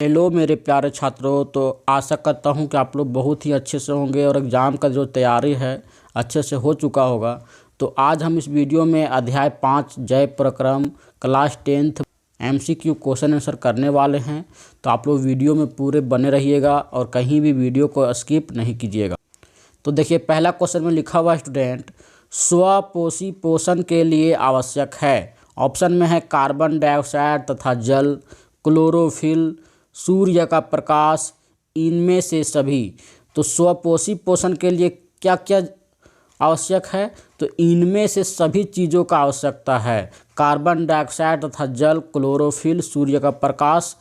Hello मेरे प्यारे छात्रों। तो आशा करता हूँ कि आप लोग बहुत ही अच्छे से होंगे और एग्ज़ाम का जो तैयारी है अच्छे से हो चुका होगा। तो आज हम इस वीडियो में अध्याय 5 जय प्रक्रम class 10th MCQ question answer करने वाले हैं। तो आप लोग वीडियो में पूरे बने रहिएगा और कहीं भी वीडियो को स्किप नहीं कीजिएगा। तो देखिए, पहला क्वेश्चन में लिखा हुआ स्टूडेंट, स्वपोषी पोषण के लिए आवश्यक है। ऑप्शन में है कार्बन डाइऑक्साइड तथा जल, क्लोरोफिल, सूर्य का प्रकाश, इनमें से सभी। तो स्वपोषी पोषण के लिए क्या क्या आवश्यक है? तो इनमें से सभी चीज़ों का आवश्यकता है। कार्बन डाइऑक्साइड तथा जल, क्लोरोफिल, सूर्य का प्रकाश।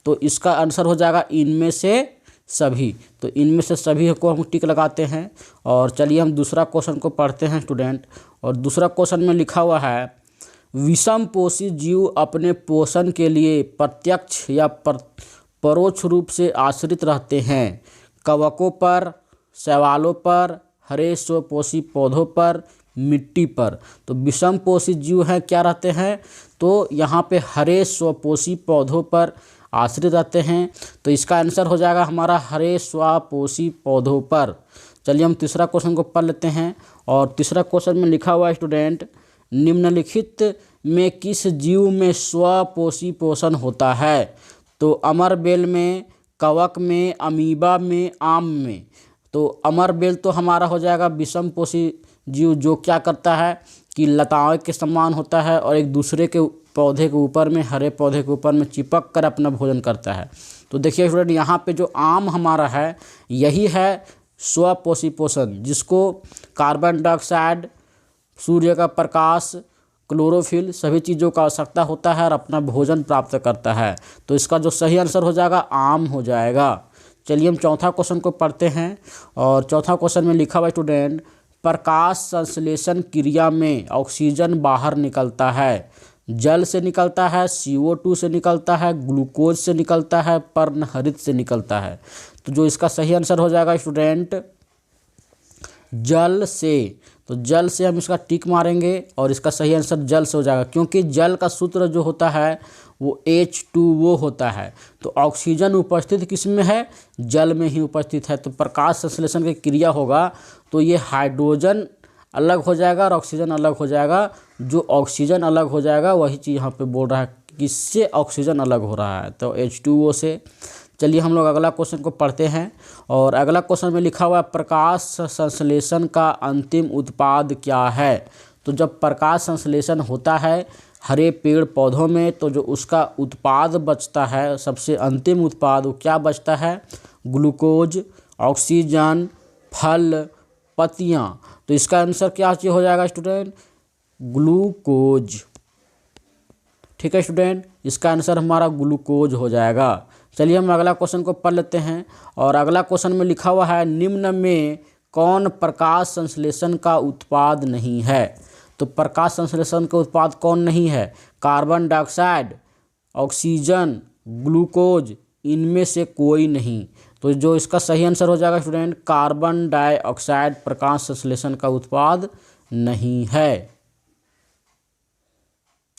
तो इसका आंसर हो जाएगा इनमें से सभी। तो इनमें से सभी को हम टिक लगाते हैं। और चलिए हम दूसरा क्वेश्चन को पढ़ते हैं स्टूडेंट। और दूसरा क्वेश्चन में लिखा हुआ है, विषम पोषी जीव अपने पोषण के लिए प्रत्यक्ष या परोक्ष रूप से आश्रित रहते हैं। कवकों पर, शैवालों पर, हरे स्वपोषी पौधों पर, मिट्टी पर। तो विषम पोषी जीव हैं क्या रहते हैं? तो यहाँ पे हरे स्वपोषी पौधों पर आश्रित रहते हैं। तो इसका आंसर हो जाएगा हमारा हरे स्वपोषी पौधों पर। चलिए हम तीसरा क्वेश्चन को पढ़ लेते हैं। और तीसरा क्वेश्चन में लिखा हुआ है स्टूडेंट, निम्नलिखित में किस जीव में स्वपोषी पोषण होता है? तो अमरबेल में, कवक में, अमीबा में, आम में। तो अमरबेल तो हमारा हो जाएगा विषम पोषी जीव, जो क्या करता है कि लताओं के समान होता है और एक दूसरे के पौधे के ऊपर में, हरे पौधे के ऊपर में चिपक कर अपना भोजन करता है। तो देखिए स्टूडेंट, यहाँ पे जो आम हमारा है यही है स्वपोषी पोषण, जिसको कार्बन डाइऑक्साइड, सूर्य का प्रकाश, क्लोरोफिल सभी चीज़ों का आवश्यकता होता है और अपना भोजन प्राप्त करता है। तो इसका जो सही आंसर हो जाएगा आम हो जाएगा। चलिए हम चौथा क्वेश्चन को पढ़ते हैं। और चौथा क्वेश्चन में लिखा हुआ स्टूडेंट, प्रकाश संश्लेषण क्रिया में ऑक्सीजन बाहर निकलता है। जल से निकलता है, CO2 से निकलता है, ग्लूकोज से निकलता है, पर्णहरित से निकलता है। तो जो इसका सही आंसर हो जाएगा स्टूडेंट जल से। तो जल से हम इसका टिक मारेंगे और इसका सही आंसर जल से हो जाएगा, क्योंकि जल का सूत्र जो होता है वो H2O होता है। तो ऑक्सीजन उपस्थित किस में है? जल में ही उपस्थित है। तो प्रकाश संश्लेषण की क्रिया होगा तो ये हाइड्रोजन अलग हो जाएगा और ऑक्सीजन अलग हो जाएगा। जो ऑक्सीजन अलग हो जाएगा वही चीज़ यहाँ पे बोल रहा है, किससे ऑक्सीजन अलग हो रहा है? तो H2O से। चलिए हम लोग अगला क्वेश्चन को पढ़ते हैं। और अगला क्वेश्चन में लिखा हुआ है, प्रकाश संश्लेषण का अंतिम उत्पाद क्या है? तो जब प्रकाश संश्लेषण होता है हरे पेड़ पौधों में, तो जो उसका उत्पाद बचता है, सबसे अंतिम उत्पाद वो क्या बचता है? ग्लूकोज, ऑक्सीजन, फल, पत्तियाँ। तो इसका आंसर क्या हो जाएगा स्टूडेंट? ग्लूकोज। ठीक है स्टूडेंट, इसका आंसर हमारा ग्लूकोज हो जाएगा। चलिए हम अगला क्वेश्चन को पढ़ लेते हैं। और अगला क्वेश्चन में लिखा हुआ है, निम्न में कौन प्रकाश संश्लेषण का उत्पाद नहीं है? तो प्रकाश संश्लेषण का उत्पाद कौन नहीं है? कार्बन डाइऑक्साइड, ऑक्सीजन, ग्लूकोज, इनमें से कोई नहीं। तो जो इसका सही आंसर हो जाएगा स्टूडेंट, कार्बन डाइऑक्साइड प्रकाश संश्लेषण का उत्पाद नहीं है।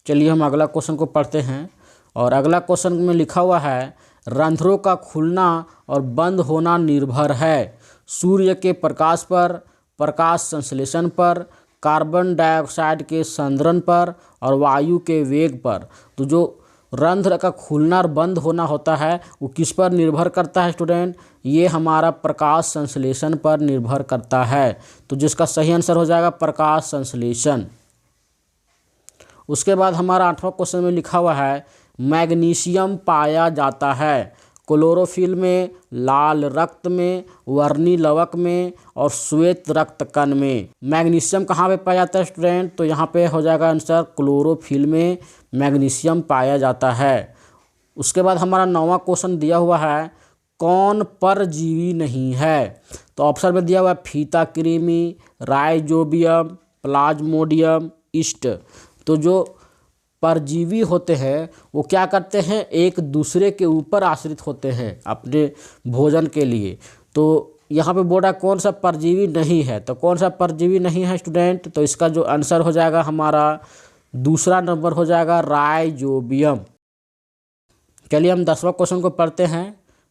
चलिए हम अगला क्वेश्चन को पढ़ते हैं। और अगला क्वेश्चन में लिखा हुआ है, रंध्रों का खुलना और बंद होना निर्भर है सूर्य के प्रकाश पर, प्रकाश संश्लेषण पर, कार्बन डाइऑक्साइड के संद्रण पर और वायु के वेग पर। तो जो रंध्र का खुलना और बंद होना होता है वो किस पर निर्भर करता है स्टूडेंट? ये हमारा प्रकाश संश्लेषण पर निर्भर करता है। तो जिसका सही आंसर हो जाएगा प्रकाश संश्लेषण। उसके बाद हमारा आठवां क्वेश्चन में लिखा हुआ है, मैग्नीशियम पाया जाता है क्लोरोफिल में, लाल रक्त में, वर्णी लवक में और श्वेत रक्त कण में। मैग्नीशियम कहाँ पे पाया जाता है स्टूडेंट? तो यहाँ पे हो जाएगा आंसर क्लोरोफिल में मैग्नीशियम पाया जाता है। उसके बाद हमारा 9वां क्वेश्चन दिया हुआ है, कौन परजीवी नहीं है? तो ऑप्शन में दिया हुआ है फीता कृमि, राइजोबियम, प्लाज्मोडियम, ईस्ट। तो जो परजीवी होते हैं वो क्या करते हैं? एक दूसरे के ऊपर आश्रित होते हैं अपने भोजन के लिए। तो यहाँ पे बोल रहा है कौन सा परजीवी नहीं है। तो कौन सा परजीवी नहीं है स्टूडेंट? तो इसका जो आंसर हो जाएगा हमारा दूसरा नंबर हो जाएगा राइजोबियम। चलिए हम 10वां क्वेश्चन को पढ़ते हैं।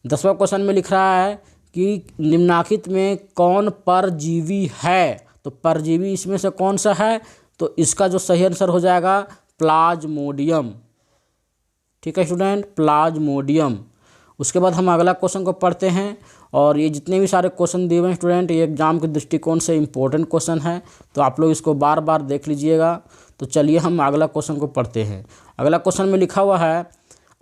10वां क्वेश्चन में लिख रहा है कि निम्नलिखित में कौन परजीवी है। तो परजीवी इसमें से कौन सा है, तो इसका जो सही आंसर हो जाएगा प्लाज्मोडियम। ठीक है स्टूडेंट, प्लाज्मोडियम। उसके बाद हम अगला क्वेश्चन को पढ़ते हैं। और ये जितने भी सारे क्वेश्चन दिए हुए हैं स्टूडेंट, ये एग्जाम के दृष्टिकोण से इम्पोर्टेंट क्वेश्चन है, तो आप लोग इसको बार बार देख लीजिएगा। तो चलिए हम अगला क्वेश्चन को पढ़ते हैं। अगला क्वेश्चन में लिखा हुआ है,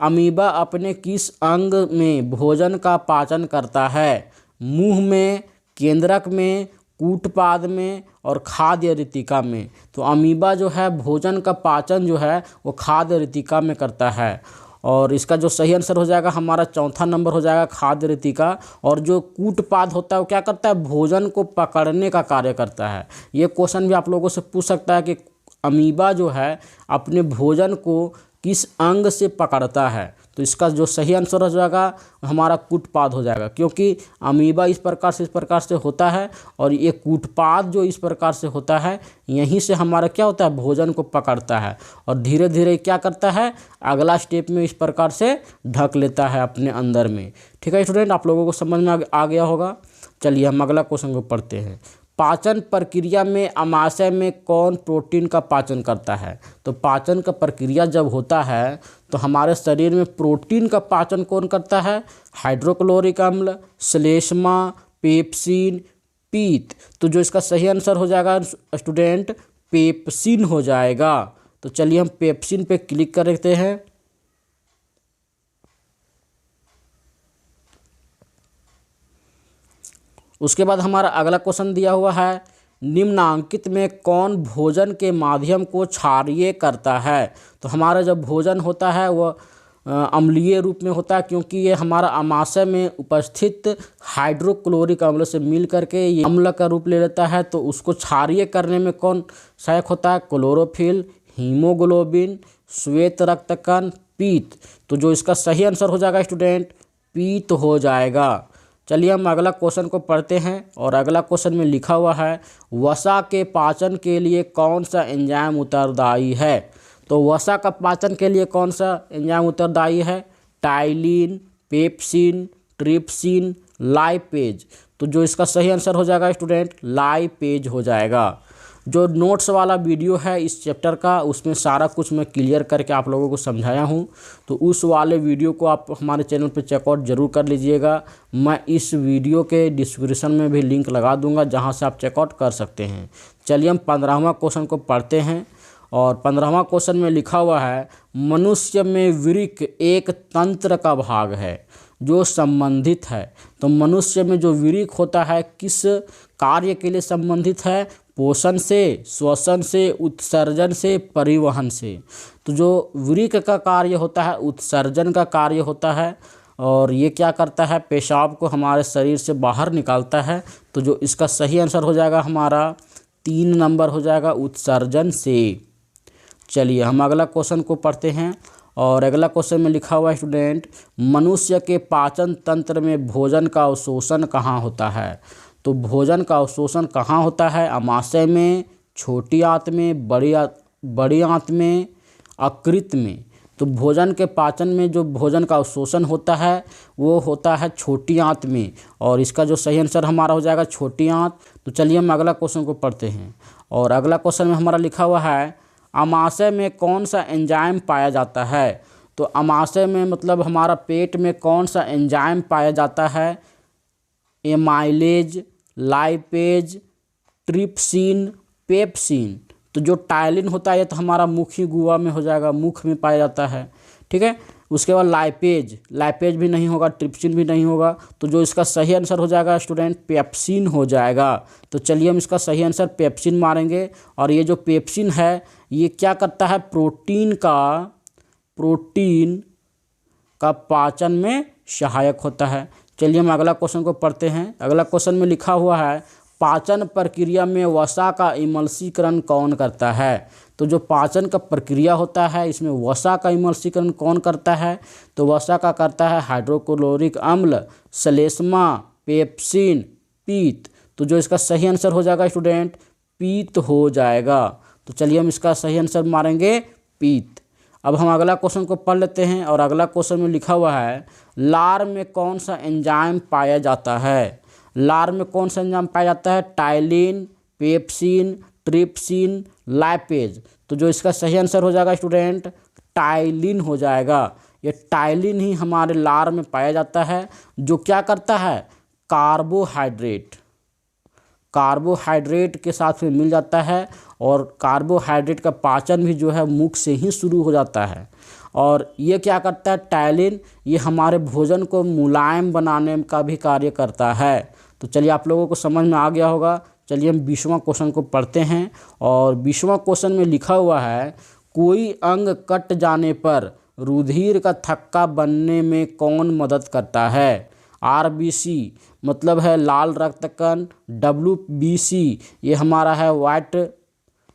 अमीबा अपने किस अंग में भोजन का पाचन करता है। मुंह में, केंद्रक में, कूटपाद में और खाद्य रितिका में। तो अमीबा जो है भोजन का पाचन जो है वो खाद्य रितिका में करता है। और इसका जो सही आंसर हो जाएगा हमारा चौथा नंबर हो जाएगा खाद्य रितिका। और जो कूटपाद होता है वो क्या करता है, भोजन को पकड़ने का कार्य करता है। ये क्वेश्चन भी आप लोगों से पूछ सकता है कि अमीबा जो है अपने भोजन को किस अंग से पकड़ता है। तो इसका जो सही आंसर हो जाएगा हमारा कूटपाद हो जाएगा, क्योंकि अमीबा इस प्रकार से होता है और ये कूटपाद जो इस प्रकार से होता है, यहीं से हमारा क्या होता है, भोजन को पकड़ता है और धीरे धीरे क्या करता है, अगला स्टेप में इस प्रकार से ढक लेता है अपने अंदर में। ठीक है स्टूडेंट, आप लोगों को समझ में आ गया होगा। चलिए हम अगला क्वेश्चन को पढ़ते हैं। पाचन प्रक्रिया में अमाशय में कौन प्रोटीन का पाचन करता है। तो पाचन का प्रक्रिया जब होता है तो हमारे शरीर में प्रोटीन का पाचन कौन करता है, हाइड्रोक्लोरिक अम्ल, श्लेष्मा, पेप्सिन, पीत। तो जो इसका सही आंसर हो जाएगा स्टूडेंट पेप्सिन हो जाएगा। तो चलिए हम पेप्सिन पे क्लिक कर देते हैं। उसके बाद हमारा अगला क्वेश्चन दिया हुआ है, निम्नांकित में कौन भोजन के माध्यम को क्षारीय करता है। तो हमारा जब भोजन होता है वह अम्लीय रूप में होता है, क्योंकि ये हमारा अमाशय में उपस्थित हाइड्रोक्लोरिक अम्ल से मिल करके ये अम्ल का रूप ले लेता है। तो उसको क्षारीय करने में कौन सहायक होता है, क्लोरोफिल, हीमोग्लोबिन, श्वेत रक्तकण, पीत। तो जो इसका सही आंसर हो जाएगा स्टूडेंट पीत हो जाएगा। चलिए हम अगला क्वेश्चन को पढ़ते हैं। और अगला क्वेश्चन में लिखा हुआ है, वसा के पाचन के लिए कौन सा एंजाइम उत्तरदायी है। तो वसा का पाचन के लिए कौन सा एंजाइम उत्तरदायी है, टाइलिन, पेप्सिन, ट्रिप्सिन, लाइपेज। तो जो इसका सही आंसर हो जाएगा स्टूडेंट लाइपेज हो जाएगा। जो नोट्स वाला वीडियो है इस चैप्टर का, उसमें सारा कुछ मैं क्लियर करके आप लोगों को समझाया हूँ, तो उस वाले वीडियो को आप हमारे चैनल पर चेकआउट ज़रूर कर लीजिएगा। मैं इस वीडियो के डिस्क्रिप्शन में भी लिंक लगा दूंगा, जहाँ से आप चेकआउट कर सकते हैं। चलिए हम 15वां क्वेश्चन को पढ़ते हैं। और 15वां क्वेश्चन में लिखा हुआ है, मनुष्य में वृक्क एक तंत्र का भाग है जो संबंधित है। तो मनुष्य में जो वृक्क होता है किस कार्य के लिए संबंधित है, पोषण से, श्वसन से, उत्सर्जन से, परिवहन से। तो जो वृक्क का कार्य होता है उत्सर्जन का कार्य होता है, और ये क्या करता है, पेशाब को हमारे शरीर से बाहर निकालता है। तो जो इसका सही आंसर हो जाएगा हमारा 3 नंबर हो जाएगा उत्सर्जन से। चलिए हम अगला क्वेश्चन को पढ़ते हैं। और अगला क्वेश्चन में लिखा हुआ है स्टूडेंट, मनुष्य के पाचन तंत्र में भोजन का अवशोषण कहाँ होता है। तो भोजन का अवशोषण कहाँ होता है, अमाशय में, छोटी आंत में, बड़ी आंत में, यकृत में। तो भोजन के पाचन में जो भोजन का अवशोषण होता है वो होता है छोटी आंत में, और इसका जो सही आंसर हमारा हो जाएगा छोटी आंत। तो चलिए हम अगला क्वेश्चन को पढ़ते हैं। और अगला क्वेश्चन में हमारा लिखा हुआ है, अमाशय में कौन सा एंजाइम पाया जाता है। तो अमाशय में मतलब हमारा पेट में कौन सा एंजाइम पाया जाता है, एमाइलेज, लाइपेज, ट्रिप्सिन, पेप्सिन। तो जो टाइलिन होता है ये तो हमारा मुखी गुहा में हो जाएगा, मुख में पाया जाता है। ठीक है, उसके बाद लाइपेज भी नहीं होगा, ट्रिप्सिन भी नहीं होगा। तो जो इसका सही आंसर हो जाएगा स्टूडेंट पेप्सिन हो जाएगा। तो चलिए हम इसका सही आंसर पेप्सिन मारेंगे। और ये जो पेप्सिन है ये क्या करता है, प्रोटीन का पाचन में सहायक होता है। चलिए हम अगला क्वेश्चन को पढ़ते हैं। अगला क्वेश्चन में लिखा हुआ है, पाचन प्रक्रिया में वसा का इमल्सीकरण कौन करता है। तो जो पाचन का प्रक्रिया होता है इसमें वसा का इमल्सीकरण कौन करता है। तो वसा का करता है हाइड्रोक्लोरिक अम्ल, श्लेष्मा, पेप्सिन, पीत। तो जो इसका सही आंसर हो जाएगा स्टूडेंट पीत हो जाएगा। तो चलिए हम इसका सही आंसर मारेंगे पीत। अब हम अगला क्वेश्चन को पढ़ लेते हैं और अगला क्वेश्चन में लिखा हुआ है लार में कौन सा एंजाइम पाया जाता है। लार में कौन सा एंजाइम पाया जाता है? Ptyalin, pepsin, trypsin, lipase. तो जो इसका सही आंसर हो जाएगा स्टूडेंट टाइलिन हो जाएगा। ये टाइलिन ही हमारे लार में पाया जाता है जो क्या करता है कार्बोहाइड्रेट के साथ में मिल जाता है और कार्बोहाइड्रेट का पाचन भी जो है मुख से ही शुरू हो जाता है। और ये क्या करता है टाइलिन, ये हमारे भोजन को मुलायम बनाने का भी कार्य करता है। तो चलिए आप लोगों को समझ में आ गया होगा। चलिए हम 20वां क्वेश्चन को पढ़ते हैं और 20वां क्वेश्चन में लिखा हुआ है कोई अंग कट जाने पर रुधिर का थक्का बनने में कौन मदद करता है? RBC मतलब है लाल रक्त कण, WBC ये हमारा है वाइट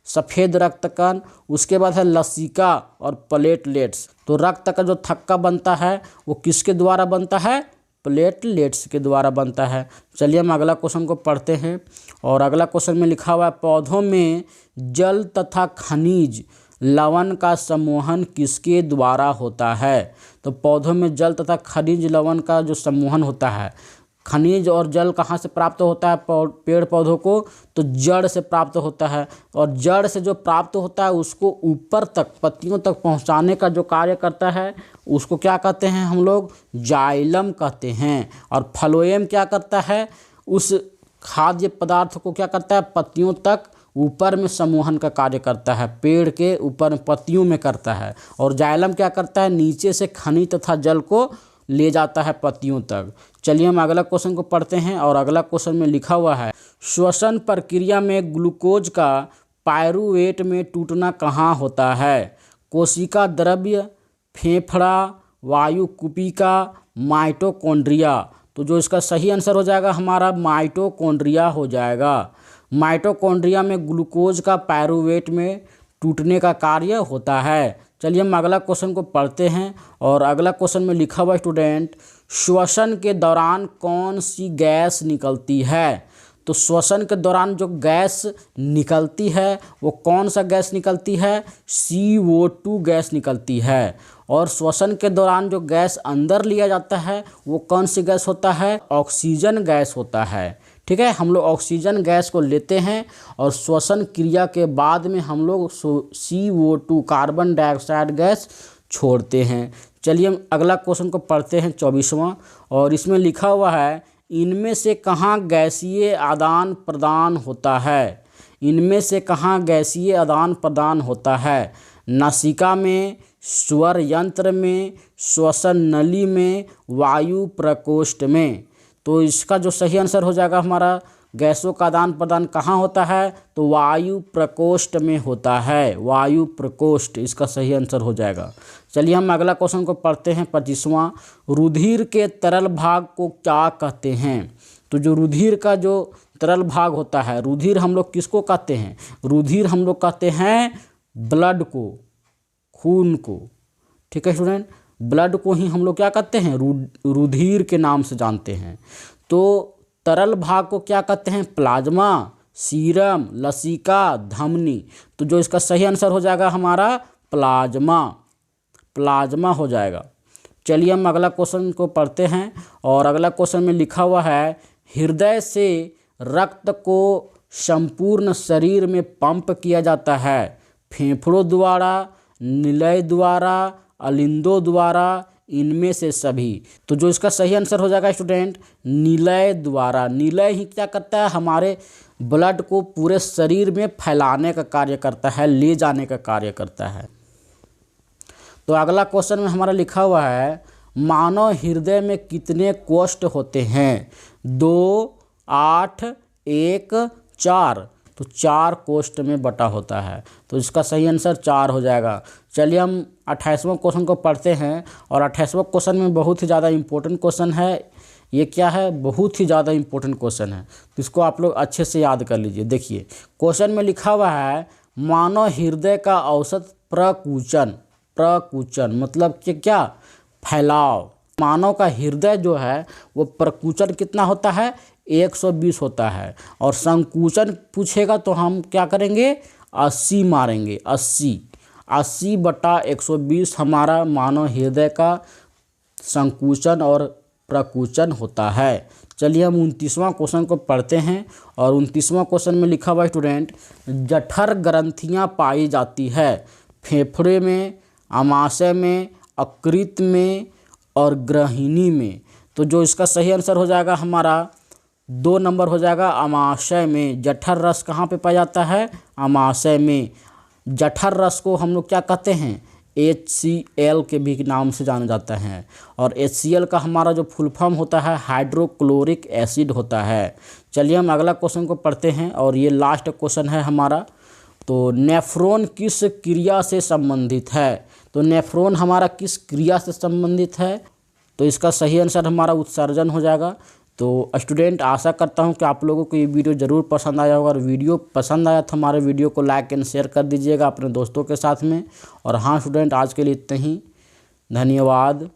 सफ़ेद रक्त कण, उसके बाद है लसिका और प्लेटलेट्स। तो रक्त का जो थक्का बनता है वो किसके द्वारा बनता है? प्लेटलेट्स के द्वारा बनता है। चलिए हम अगला क्वेश्चन को पढ़ते हैं और अगला क्वेश्चन में लिखा हुआ है पौधों में जल तथा खनिज लवण का समूहन किसके द्वारा होता है? तो पौधों में जल तथा खनिज लवण का जो समूहन होता है, खनिज और जल कहाँ से प्राप्त होता है पेड़ पौधों को? तो जड़ से प्राप्त होता है और जड़ से जो प्राप्त होता है उसको ऊपर तक पत्तियों तक पहुँचाने का जो कार्य करता है उसको क्या कहते हैं हम लोग? जाइलम कहते हैं। और फ्लोएम क्या करता है? उस खाद्य पदार्थ को क्या करता है? पत्तियों तक ऊपर में समूहन का कार्य करता है, पेड़ के ऊपर पत्तियों में करता है। और जाइलम क्या करता है? नीचे से खनिज तथा जल को ले जाता है पत्तियों तक। चलिए हम अगला क्वेश्चन को पढ़ते हैं और अगला क्वेश्चन में लिखा हुआ है श्वसन प्रक्रिया में ग्लूकोज का पायरूवेट में टूटना कहाँ होता है? कोशिका द्रव्य, फेफड़ा, वायुकुपिका, माइटोकॉन्ड्रिया। तो जो इसका सही आंसर हो जाएगा हमारा माइटोकॉन्ड्रिया हो जाएगा। माइटोकॉन्ड्रिया में ग्लूकोज का पायरूवेट में टूटने का कार्य होता है। चलिए हम अगला क्वेश्चन को पढ़ते हैं और अगला क्वेश्चन में लिखा हुआ स्टूडेंट श्वसन के दौरान कौन सी गैस निकलती है? तो श्वसन के दौरान जो गैस निकलती है वो कौन सा गैस निकलती है? CO2 गैस निकलती है। और श्वसन के दौरान जो गैस अंदर लिया जाता है वो कौन सी गैस होता है? ऑक्सीजन गैस होता है। ठीक है, हम लोग ऑक्सीजन गैस को लेते हैं और श्वसन क्रिया के बाद में हम लोग CO2 कार्बन डाइऑक्साइड गैस छोड़ते हैं। चलिए हम अगला क्वेश्चन को पढ़ते हैं 24वां और इसमें लिखा हुआ है इनमें से कहाँ गैसीय आदान प्रदान होता है? इनमें से कहाँ गैसीय आदान प्रदान होता है? नासिका में, स्वर यंत्र में, श्वसन नली में, वायु प्रकोष्ठ में। तो इसका जो सही आंसर हो जाएगा हमारा गैसों का आदान प्रदान कहाँ होता है? तो वायु प्रकोष्ठ में होता है। वायु प्रकोष्ठ इसका सही आंसर हो जाएगा। चलिए हम अगला क्वेश्चन को पढ़ते हैं 25वां रुधिर के तरल भाग को क्या कहते हैं? तो जो रुधिर का जो तरल भाग होता है, रुधिर हम लोग किसको कहते हैं? रुधिर हम लोग कहते हैं ब्लड को, खून को। ठीक है स्टूडेंट, ब्लड को ही हम लोग क्या कहते हैं? रुधिर के नाम से जानते हैं। तो तरल भाग को क्या कहते हैं? प्लाज्मा, सीरम, लसिका, धमनी। तो जो इसका सही आंसर हो जाएगा हमारा प्लाज्मा हो जाएगा। चलिए हम अगला क्वेश्चन को पढ़ते हैं और अगला क्वेश्चन में लिखा हुआ है हृदय से रक्त को संपूर्ण शरीर में पंप किया जाता है फेफड़ों द्वारा, निलय द्वारा, अलिंदों द्वारा, इनमें से सभी। तो जो इसका सही आंसर हो जाएगा स्टूडेंट निलय द्वारा। निलय ही क्या करता है? हमारे ब्लड को पूरे शरीर में फैलाने का कार्य करता है, ले जाने का कार्य करता है। तो अगला क्वेश्चन में हमारा लिखा हुआ है मानव हृदय में कितने कोष्ठ होते हैं? 2, 8, 1, 4। तो 4 कोष्ठ में बटा होता है। तो इसका सही आंसर 4 हो जाएगा। चलिए हम 28वां क्वेश्चन को पढ़ते हैं और 28वां क्वेश्चन में बहुत ही ज़्यादा इम्पोर्टेंट क्वेश्चन है। ये क्या है? बहुत ही ज़्यादा इम्पोर्टेंट क्वेश्चन है, तो इसको आप लोग अच्छे से याद कर लीजिए। देखिए क्वेश्चन में लिखा हुआ है मानव हृदय का औसत प्रकुचन मतलब कि क्या? फैलाव। मानव का हृदय जो है वो प्रकुचन कितना होता है? 120 होता है। और संकुचन पूछेगा तो हम क्या करेंगे? 80 मारेंगे। 80/120 हमारा मानव हृदय का संकुचन और प्रकुचन होता है। चलिए हम 29वां क्वेश्चन को पढ़ते हैं। और 29वां क्वेश्चन में लिखा हुआ स्टूडेंट, जठर ग्रंथियां पाई जाती है फेफड़े में, आमाशय में, यकृत में और ग्रहिणी में। तो जो इसका सही आंसर हो जाएगा हमारा 2 नंबर हो जाएगा आमाशय में। जठर रस कहाँ पे पाया जाता है? आमाशय में। जठर रस को हम लोग क्या कहते हैं? HCl के भी नाम से जाना जाता है। और HCl का हमारा जो फुल फॉर्म होता है हाइड्रोक्लोरिक एसिड होता है। चलिए हम अगला क्वेश्चन को पढ़ते हैं और ये लास्ट क्वेश्चन है हमारा। तो नेफ्रॉन किस क्रिया से संबंधित है? तो नेफ्रॉन हमारा किस क्रिया से संबंधित है? तो इसका सही आंसर हमारा उत्सर्जन हो जाएगा। तो स्टूडेंट आशा करता हूं कि आप लोगों को ये वीडियो ज़रूर पसंद आया होगा। और वीडियो पसंद आया तो हमारे वीडियो को लाइक एंड शेयर कर दीजिएगा अपने दोस्तों के साथ में। और हाँ स्टूडेंट, आज के लिए इतना ही। धन्यवाद।